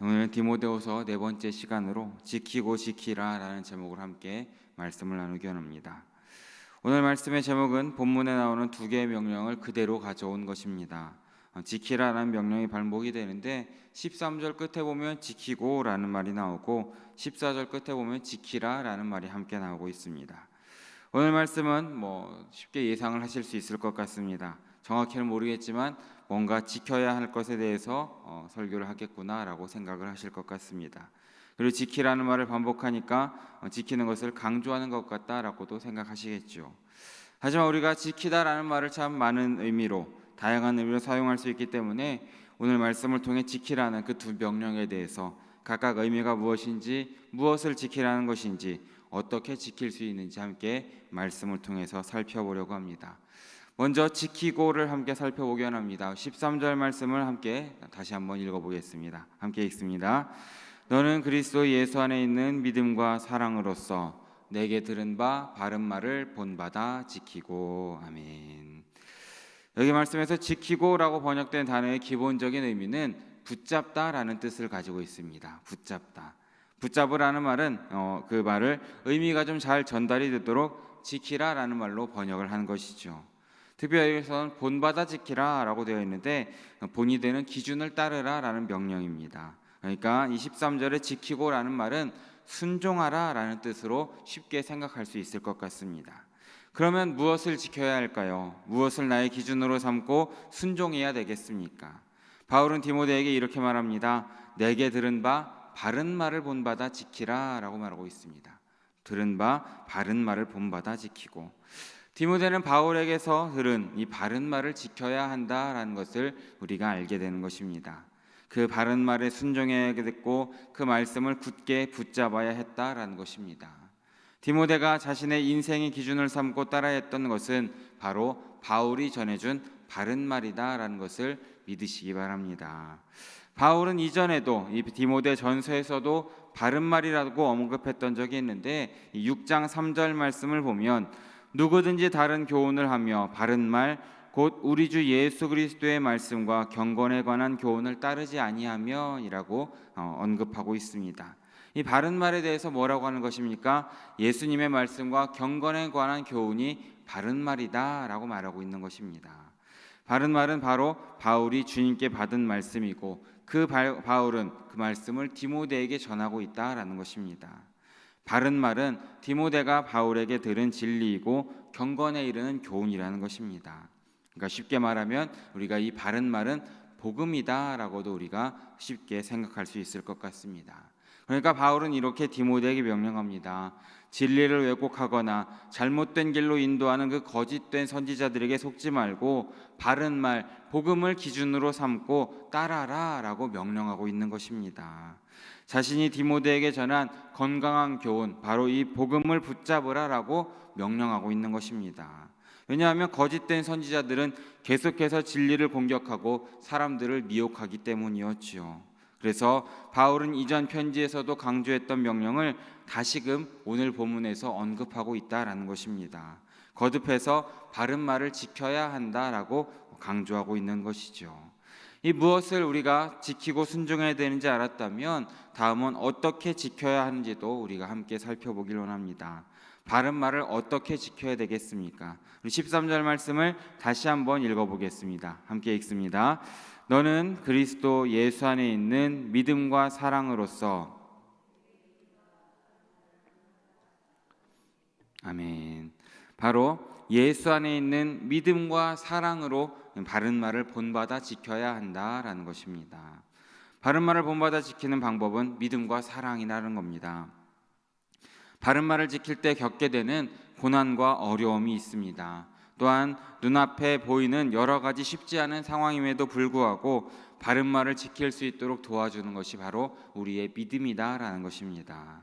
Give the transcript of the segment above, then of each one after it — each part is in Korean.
오늘 디모데후서 네 번째 시간으로 지키고 지키라라는 제목으로 함께 말씀을 나누기 원합니다. 오늘 말씀의 제목은 본문에 나오는 두 개의 명령을 그대로 가져온 것입니다. 지키라라는 명령이 반복이 되는데 13절 끝에 보면 지키고라는 말이 나오고 14절 끝에 보면 지키라라는 말이 함께 나오고 있습니다. 오늘 말씀은 쉽게 예상을 하실 수 있을 것 같습니다. 정확히는 모르겠지만 뭔가 지켜야 할 것에 대해서 설교를 하겠구나라고 생각을 하실 것 같습니다. 그리고 지키라는 말을 반복하니까 지키는 것을 강조하는 것 같다라고도 생각하시겠죠. 하지만 우리가 지키다라는 말을 참 많은 의미로, 다양한 의미로 사용할 수 있기 때문에 오늘 말씀을 통해 지키라는 그 두 명령에 대해서 각각 의미가 무엇인지, 무엇을 지키라는 것인지, 어떻게 지킬 수 있는지 함께 말씀을 통해서 살펴보려고 합니다. 먼저 지키고를 함께 살펴보기 원합니다. 13절 말씀을 함께 다시 한번 읽어보겠습니다. 함께 읽습니다. 너는 그리스도 예수 안에 있는 믿음과 사랑으로서 내게 들은 바 바른 말을 본받아 지키고. 아멘. 여기 말씀에서 지키고라고 번역된 단어의 기본적인 의미는 붙잡다라는 뜻을 가지고 있습니다. 붙잡다. 붙잡으라는 말은 그 말을 의미가 좀 잘 전달이 되도록 지키라라는 말로 번역을 한 것이죠. 특별히 여기서는 본받아 지키라라고 되어 있는데 본이 되는 기준을 따르라라는 명령입니다. 그러니까 이 13절에 지키고라는 말은 순종하라라는 뜻으로 쉽게 생각할 수 있을 것 같습니다. 그러면 무엇을 지켜야 할까요? 무엇을 나의 기준으로 삼고 순종해야 되겠습니까? 바울은 디모데에게 이렇게 말합니다. 내게 들은 바 바른 말을 본받아 지키라라고 말하고 있습니다. 들은 바 바른 말을 본받아 지키고, 디모데는 바울에게서 들은 이 바른 말을 지켜야 한다라는 것을 우리가 알게 되는 것입니다. 그 바른 말에 순종해야 됐고 그 말씀을 굳게 붙잡아야 했다라는 것입니다. 디모데가 자신의 인생의 기준을 삼고 따라했던 것은 바로 바울이 전해준 바른 말이다라는 것을 믿으시기 바랍니다. 바울은 이전에도 이 디모데 전서에서도 바른 말이라고 언급했던 적이 있는데 6장 3절 말씀을 보면 누구든지 다른 교훈을 하며 바른 말 곧 우리 주 예수 그리스도의 말씀과 경건에 관한 교훈을 따르지 아니하며 이라고 언급하고 있습니다. 이 바른 말에 대해서 뭐라고 하는 것입니까? 예수님의 말씀과 경건에 관한 교훈이 바른 말이다 라고 말하고 있는 것입니다. 바른 말은 바로 바울이 주님께 받은 말씀이고 그 바울은 그 말씀을 디모데에게 전하고 있다라는 것입니다. 바른 말은 디모데가 바울에게 들은 진리이고 경건에 이르는 교훈이라는 것입니다. 그러니까 쉽게 말하면 우리가 이 바른 말은 복음이다라고도 우리가 쉽게 생각할 수 있을 것 같습니다. 그러니까 바울은 이렇게 디모데에게 명령합니다. 진리를 왜곡하거나 잘못된 길로 인도하는 그 거짓된 선지자들에게 속지 말고 바른 말, 복음을 기준으로 삼고 따라라라고 명령하고 있는 것입니다. 자신이 디모데에게 전한 건강한 교훈, 바로 이 복음을 붙잡으라라고 명령하고 있는 것입니다. 왜냐하면 거짓된 선지자들은 계속해서 진리를 공격하고 사람들을 미혹하기 때문이었지요. 그래서 바울은 이전 편지에서도 강조했던 명령을 다시금 오늘 본문에서 언급하고 있다라는 것입니다. 거듭해서 바른 말을 지켜야 한다라고 강조하고 있는 것이죠. 이 무엇을 우리가 지키고 순종해야 되는지 알았다면 다음은 어떻게 지켜야 하는지도 우리가 함께 살펴보길 원합니다. 바른 말을 어떻게 지켜야 되겠습니까? 우리 13절 말씀을 다시 한번 읽어보겠습니다. 함께 읽습니다. 너는 그리스도 예수 안에 있는 믿음과 사랑으로서. 아멘. 바로 예수 안에 있는 믿음과 사랑으로 바른 말을 본받아 지켜야 한다라는 것입니다. 바른 말을 본받아 지키는 방법은 믿음과 사랑이라는 겁니다. 바른 말을 지킬 때 겪게 되는 고난과 어려움이 있습니다. 또한 눈앞에 보이는 여러 가지 쉽지 않은 상황임에도 불구하고 바른 말을 지킬 수 있도록 도와주는 것이 바로 우리의 믿음이다라는 것입니다.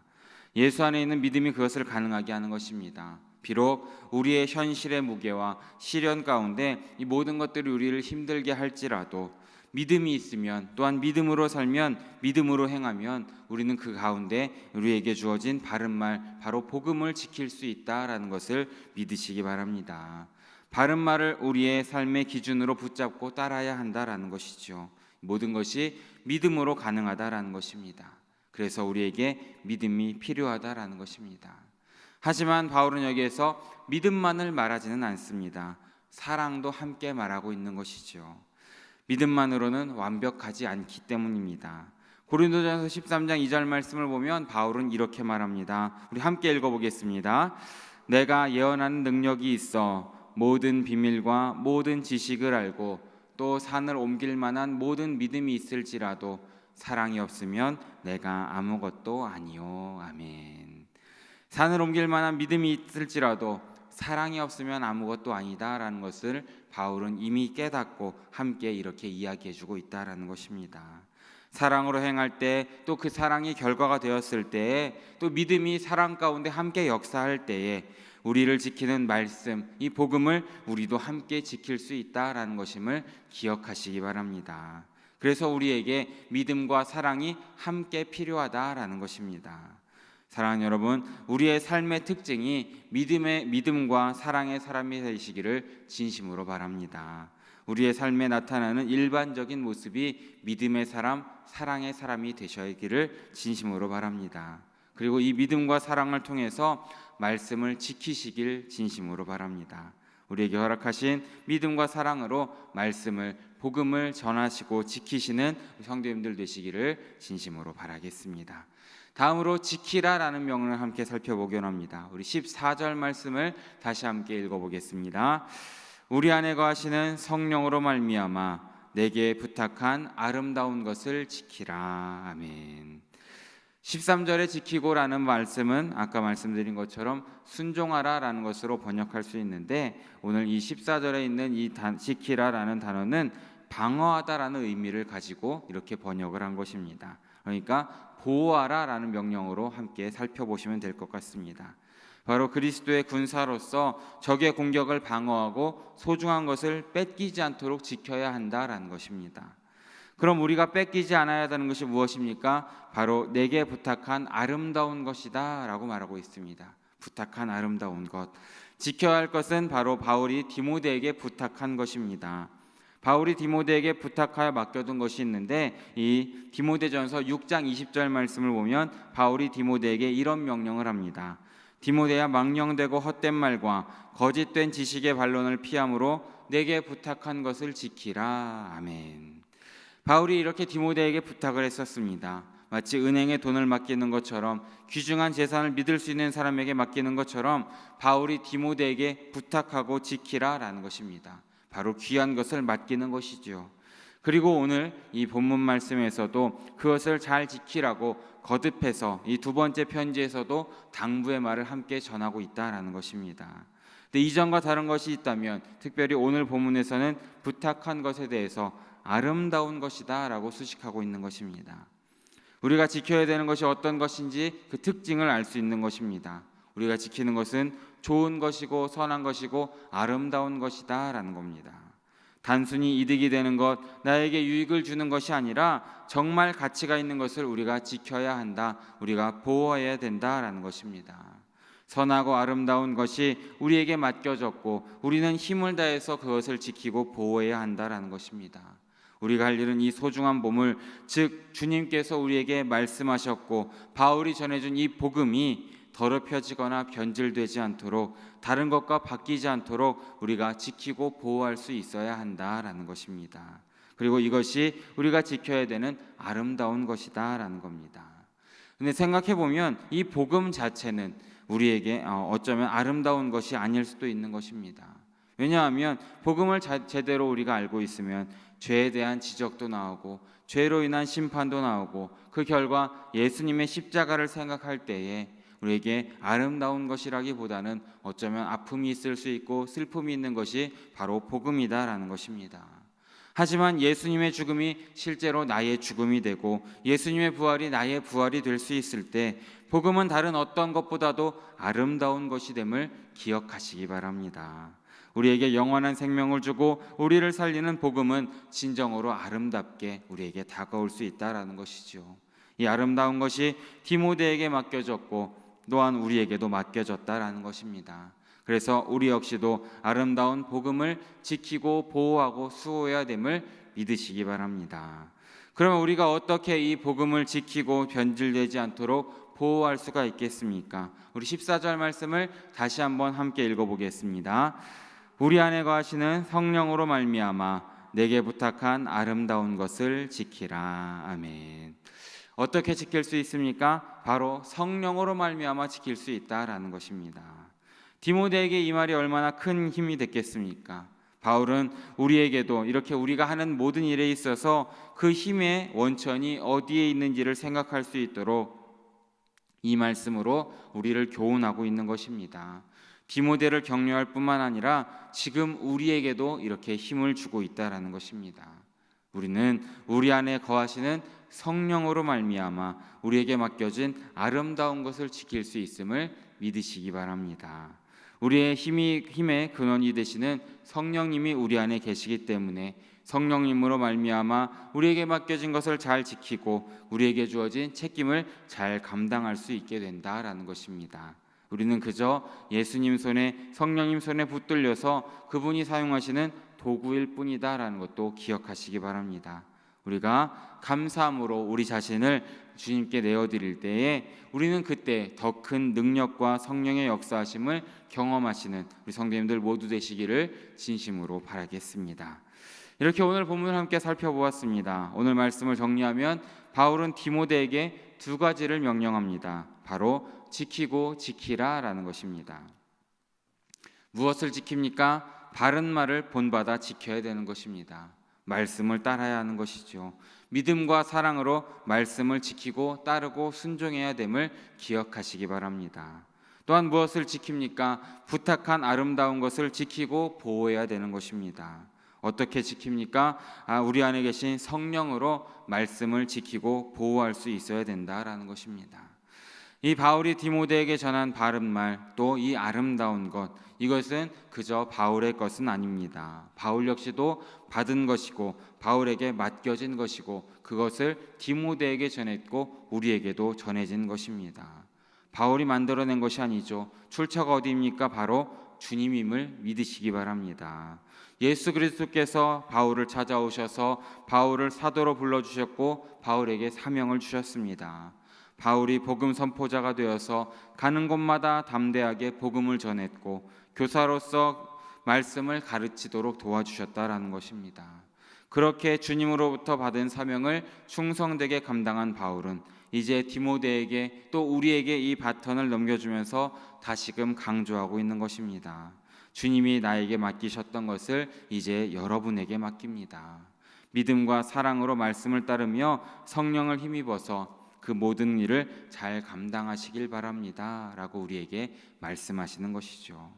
예수 안에 있는 믿음이 그것을 가능하게 하는 것입니다. 비록 우리의 현실의 무게와 시련 가운데 이 모든 것들이 우리를 힘들게 할지라도 믿음이 있으면, 또한 믿음으로 살면, 믿음으로 행하면 우리는 그 가운데 우리에게 주어진 바른 말, 바로 복음을 지킬 수 있다라는 것을 믿으시기 바랍니다. 바른 말을 우리의 삶의 기준으로 붙잡고 따라야 한다라는 것이죠. 모든 것이 믿음으로 가능하다라는 것입니다. 그래서 우리에게 믿음이 필요하다라는 것입니다. 하지만 바울은 여기에서 믿음만을 말하지는 않습니다. 사랑도 함께 말하고 있는 것이죠. 믿음만으로는 완벽하지 않기 때문입니다. 고린도전서 13장 2절 말씀을 보면 바울은 이렇게 말합니다. 우리 함께 읽어보겠습니다. 내가 예언하는 능력이 있어 모든 비밀과 모든 지식을 알고 또 산을 옮길 만한 모든 믿음이 있을지라도 사랑이 없으면 내가 아무것도 아니요. 아멘. 산을 옮길 만한 믿음이 있을지라도 사랑이 없으면 아무것도 아니다라는 것을 바울은 이미 깨닫고 함께 이렇게 이야기해주고 있다라는 것입니다. 사랑으로 행할 때, 또 그 사랑이 결과가 되었을 때에, 또 믿음이 사랑 가운데 함께 역사할 때에 우리를 지키는 말씀, 이 복음을 우리도 함께 지킬 수 있다라는 것임을 기억하시기 바랍니다. 그래서 우리에게 믿음과 사랑이 함께 필요하다라는 것입니다. 사랑하는 여러분, 우리의 삶의 특징이 믿음과 사랑의 사람이 되시기를 진심으로 바랍니다. 우리의 삶에 나타나는 일반적인 모습이 믿음의 사람, 사랑의 사람이 되셔야기를 진심으로 바랍니다. 그리고 이 믿음과 사랑을 통해서 말씀을 지키시길 진심으로 바랍니다. 우리에게 허락하신 믿음과 사랑으로 말씀을, 복음을 전하시고 지키시는 성도님들 되시기를 진심으로 바라겠습니다. 다음으로 지키라라는 명령을 함께 살펴보기 원합니다. 우리 14절 말씀을 다시 함께 읽어보겠습니다. 우리 안에 거하시는 성령으로 말미암아 내게 부탁한 아름다운 것을 지키라. 아멘. 13절에 지키고라는 말씀은 아까 말씀드린 것처럼 순종하라라는 것으로 번역할 수 있는데, 오늘 이 14절에 있는 이 지키라라는 단어는 방어하다라는 의미를 가지고 이렇게 번역을 한 것입니다. 그러니까 보호하라라는 명령으로 함께 살펴보시면 될 것 같습니다. 바로 그리스도의 군사로서 적의 공격을 방어하고 소중한 것을 뺏기지 않도록 지켜야 한다라는 것입니다. 그럼 우리가 뺏기지 않아야 하는 것이 무엇입니까? 바로 내게 부탁한 아름다운 것이다 라고 말하고 있습니다. 부탁한 아름다운 것, 지켜야 할 것은 바로 바울이 디모데에게 부탁한 것입니다. 바울이 디모데에게 부탁하여 맡겨둔 것이 있는데, 이 디모데전서 6장 20절 말씀을 보면 바울이 디모데에게 이런 명령을 합니다. 디모데야, 망령되고 헛된 말과 거짓된 지식의 반론을 피함으로 내게 부탁한 것을 지키라. 아멘. 바울이 이렇게 디모데에게 부탁을 했었습니다. 마치 은행에 돈을 맡기는 것처럼, 귀중한 재산을 믿을 수 있는 사람에게 맡기는 것처럼 바울이 디모데에게 부탁하고 지키라라는 것입니다. 바로 귀한 것을 맡기는 것이죠. 그리고 오늘 이 본문 말씀에서도 그것을 잘 지키라고 거듭해서 이 두 번째 편지에서도 당부의 말을 함께 전하고 있다라는 것입니다. 근데 이전과 다른 것이 있다면 특별히 오늘 본문에서는 부탁한 것에 대해서 아름다운 것이다 라고 수식하고 있는 것입니다. 우리가 지켜야 되는 것이 어떤 것인지 그 특징을 알 수 있는 것입니다. 우리가 지키는 것은 좋은 것이고 선한 것이고 아름다운 것이다 라는 겁니다. 단순히 이득이 되는 것, 나에게 유익을 주는 것이 아니라 정말 가치가 있는 것을 우리가 지켜야 한다, 우리가 보호해야 된다라는 것입니다. 선하고 아름다운 것이 우리에게 맡겨졌고 우리는 힘을 다해서 그것을 지키고 보호해야 한다라는 것입니다. 우리가 할 일은 이 소중한 보물, 즉 주님께서 우리에게 말씀하셨고 바울이 전해준 이 복음이 더럽혀지거나 변질되지 않도록, 다른 것과 바뀌지 않도록 우리가 지키고 보호할 수 있어야 한다라는 것입니다. 그리고 이것이 우리가 지켜야 되는 아름다운 것이다라는 겁니다. 근데 생각해 보면 이 복음 자체는 우리에게 어쩌면 아름다운 것이 아닐 수도 있는 것입니다. 왜냐하면 복음을 제대로 우리가 알고 있으면 죄에 대한 지적도 나오고 죄로 인한 심판도 나오고, 그 결과 예수님의 십자가를 생각할 때에 우리에게 아름다운 것이라기보다는 어쩌면 아픔이 있을 수 있고 슬픔이 있는 것이 바로 복음이다라는 것입니다. 하지만 예수님의 죽음이 실제로 나의 죽음이 되고 예수님의 부활이 나의 부활이 될 수 있을 때 복음은 다른 어떤 것보다도 아름다운 것이 됨을 기억하시기 바랍니다. 우리에게 영원한 생명을 주고 우리를 살리는 복음은 진정으로 아름답게 우리에게 다가올 수 있다라는 것이죠. 이 아름다운 것이 디모데에게 맡겨졌고 또한 우리에게도 맡겨졌다라는 것입니다. 그래서 우리 역시도 아름다운 복음을 지키고 보호하고 수호해야 됨을 믿으시기 바랍니다. 그러면 우리가 어떻게 이 복음을 지키고 변질되지 않도록 보호할 수가 있겠습니까? 우리 14절 말씀을 다시 한번 함께 읽어보겠습니다. 우리 안에 거하시는 성령으로 말미암아 내게 부탁한 아름다운 것을 지키라. 아멘. 어떻게 지킬 수 있습니까? 바로 성령으로 말미암아 지킬 수 있다라는 것입니다. 디모데에게 이 말이 얼마나 큰 힘이 됐겠습니까? 바울은 우리에게도 이렇게 우리가 하는 모든 일에 있어서 그 힘의 원천이 어디에 있는지를 생각할 수 있도록 이 말씀으로 우리를 교훈하고 있는 것입니다. 디모데를 격려할 뿐만 아니라 지금 우리에게도 이렇게 힘을 주고 있다라는 것입니다. 우리는 우리 안에 거하시는 성령으로 말미암아 우리에게 맡겨진 아름다운 것을 지킬 수 있음을 믿으시기 바랍니다. 우리의 힘의 근원이 되시는 성령님이 우리 안에 계시기 때문에 성령님으로 말미암아 우리에게 맡겨진 것을 잘 지키고 우리에게 주어진 책임을 잘 감당할 수 있게 된다라는 것입니다. 우리는 그저 예수님 손에 성령님 손에 붙들려서 그분이 사용하시는 도구일 뿐이다라는 것도 기억하시기 바랍니다. 우리가 감사함으로 우리 자신을 주님께 내어드릴 때에 우리는 그때 더 큰 능력과 성령의 역사하심을 경험하시는 우리 성도님들 모두 되시기를 진심으로 바라겠습니다. 이렇게 오늘 본문을 함께 살펴보았습니다. 오늘 말씀을 정리하면 바울은 디모데에게 두 가지를 명령합니다. 바로 지키고 지키라라는 것입니다. 무엇을 지킵니까? 바른 말을 본받아 지켜야 되는 것입니다. 말씀을 따라야 하는 것이죠. 믿음과 사랑으로 말씀을 지키고 따르고 순종해야 됨을 기억하시기 바랍니다. 또한 무엇을 지킵니까? 부탁한 아름다운 것을 지키고 보호해야 되는 것입니다. 어떻게 지킵니까? 우리 안에 계신 성령으로 말씀을 지키고 보호할 수 있어야 된다라는 것입니다. 이 바울이 디모데에게 전한 바른 말, 또 이 아름다운 것, 이것은 그저 바울의 것은 아닙니다. 바울 역시도 받은 것이고 바울에게 맡겨진 것이고 그것을 디모데에게 전했고 우리에게도 전해진 것입니다. 바울이 만들어낸 것이 아니죠. 출처가 어디입니까? 바로 주님임을 믿으시기 바랍니다. 예수 그리스도께서 바울을 찾아오셔서 바울을 사도로 불러주셨고 바울에게 사명을 주셨습니다. 바울이 복음 선포자가 되어서 가는 곳마다 담대하게 복음을 전했고 교사로서 말씀을 가르치도록 도와주셨다라는 것입니다. 그렇게 주님으로부터 받은 사명을 충성되게 감당한 바울은 이제 디모데에게 또 우리에게 이 바턴을 넘겨주면서 다시금 강조하고 있는 것입니다. 주님이 나에게 맡기셨던 것을 이제 여러분에게 맡깁니다. 믿음과 사랑으로 말씀을 따르며 성령을 힘입어서 그 모든 일을 잘 감당하시길 바랍니다 라고 우리에게 말씀하시는 것이죠.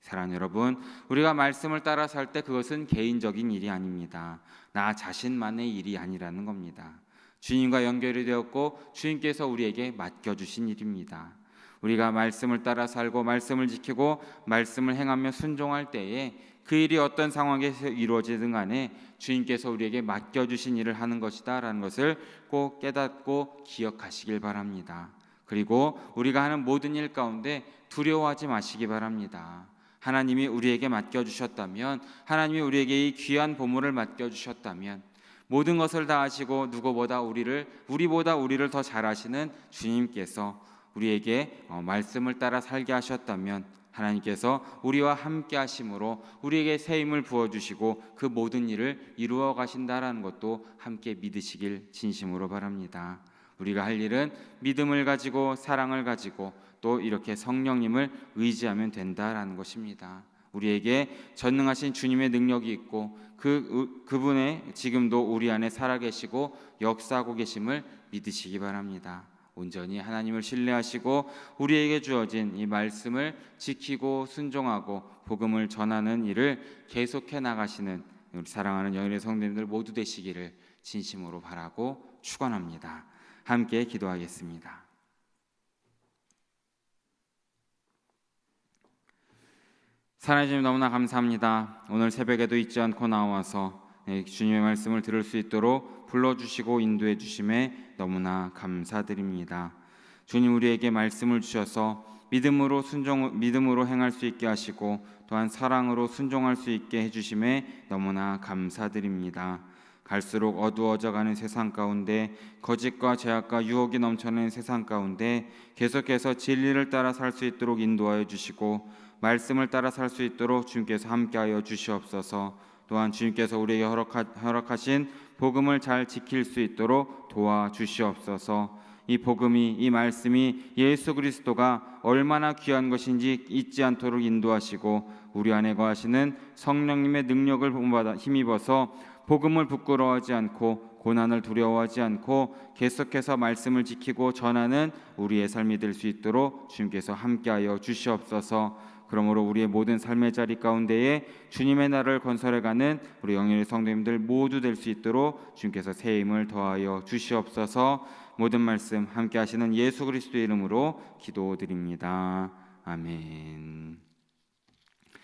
사랑하는 여러분, 우리가 말씀을 따라 살 때 그것은 개인적인 일이 아닙니다. 나 자신만의 일이 아니라는 겁니다. 주님과 연결이 되었고 주님께서 우리에게 맡겨주신 일입니다. 우리가 말씀을 따라 살고 말씀을 지키고 말씀을 행하며 순종할 때에 그 일이 어떤 상황에서 이루어지든 간에 주님께서 우리에게 맡겨주신 일을 하는 것이다 라는 것을 꼭 깨닫고 기억하시길 바랍니다. 그리고 우리가 하는 모든 일 가운데 두려워하지 마시기 바랍니다. 하나님이 우리에게 맡겨주셨다면, 하나님이 우리에게 이 귀한 보물을 맡겨주셨다면 모든 것을 다 아시고 누구보다 우리보다 우리를 더 잘 아시는 주님께서 우리에게 말씀을 따라 살게 하셨다면 하나님께서 우리와 함께 하심으로 우리에게 새 힘을 부어주시고 그 모든 일을 이루어 가신다라는 것도 함께 믿으시길 진심으로 바랍니다. 우리가 할 일은 믿음을 가지고 사랑을 가지고 또 이렇게 성령님을 의지하면 된다라는 것입니다. 우리에게 전능하신 주님의 능력이 있고 그분의 지금도 우리 안에 살아계시고 역사하고 계심을 믿으시기 바랍니다. 온전히 하나님을 신뢰하시고 우리에게 주어진 이 말씀을 지키고 순종하고 복음을 전하는 일을 계속해 나가시는 우리 사랑하는 영혼의 성도님들 모두 되시기를 진심으로 바라고 축원합니다. 함께 기도하겠습니다. 사랑해 주님 너무나 감사합니다. 오늘 새벽에도 잊지 않고 나와서 주님의 말씀을 들을 수 있도록 불러주시고 인도해 주심에 너무나 감사드립니다. 주님 우리에게 말씀을 주셔서 믿음으로 행할 수 있게 하시고 또한 사랑으로 순종할 수 있게 해주심에 너무나 감사드립니다. 갈수록 어두워져가는 세상 가운데, 거짓과 죄악과 유혹이 넘쳐나는 세상 가운데 계속해서 진리를 따라 살 수 있도록 인도하여 주시고, 말씀을 따라 살 수 있도록 주님께서 함께하여 주시옵소서. 또한 주님께서 우리에게 허락하신 복음을 잘 지킬 수 있도록 도와주시옵소서. 이 복음이, 이 말씀이 예수 그리스도가 얼마나 귀한 것인지 잊지 않도록 인도하시고, 우리 안에 거하시는 성령님의 능력을 본받아 힘입어서 복음을 부끄러워하지 않고 고난을 두려워하지 않고 계속해서 말씀을 지키고 전하는 우리의 삶이 될 수 있도록 주님께서 함께하여 주시옵소서. 그러므로 우리의 모든 삶의 자리 가운데에 주님의 나라를 건설해가는 우리 영혼의 성도님들 모두 될 수 있도록 주님께서 새 힘을 더하여 주시옵소서. 모든 말씀 함께 하시는 예수 그리스도의 이름으로 기도드립니다. 아멘.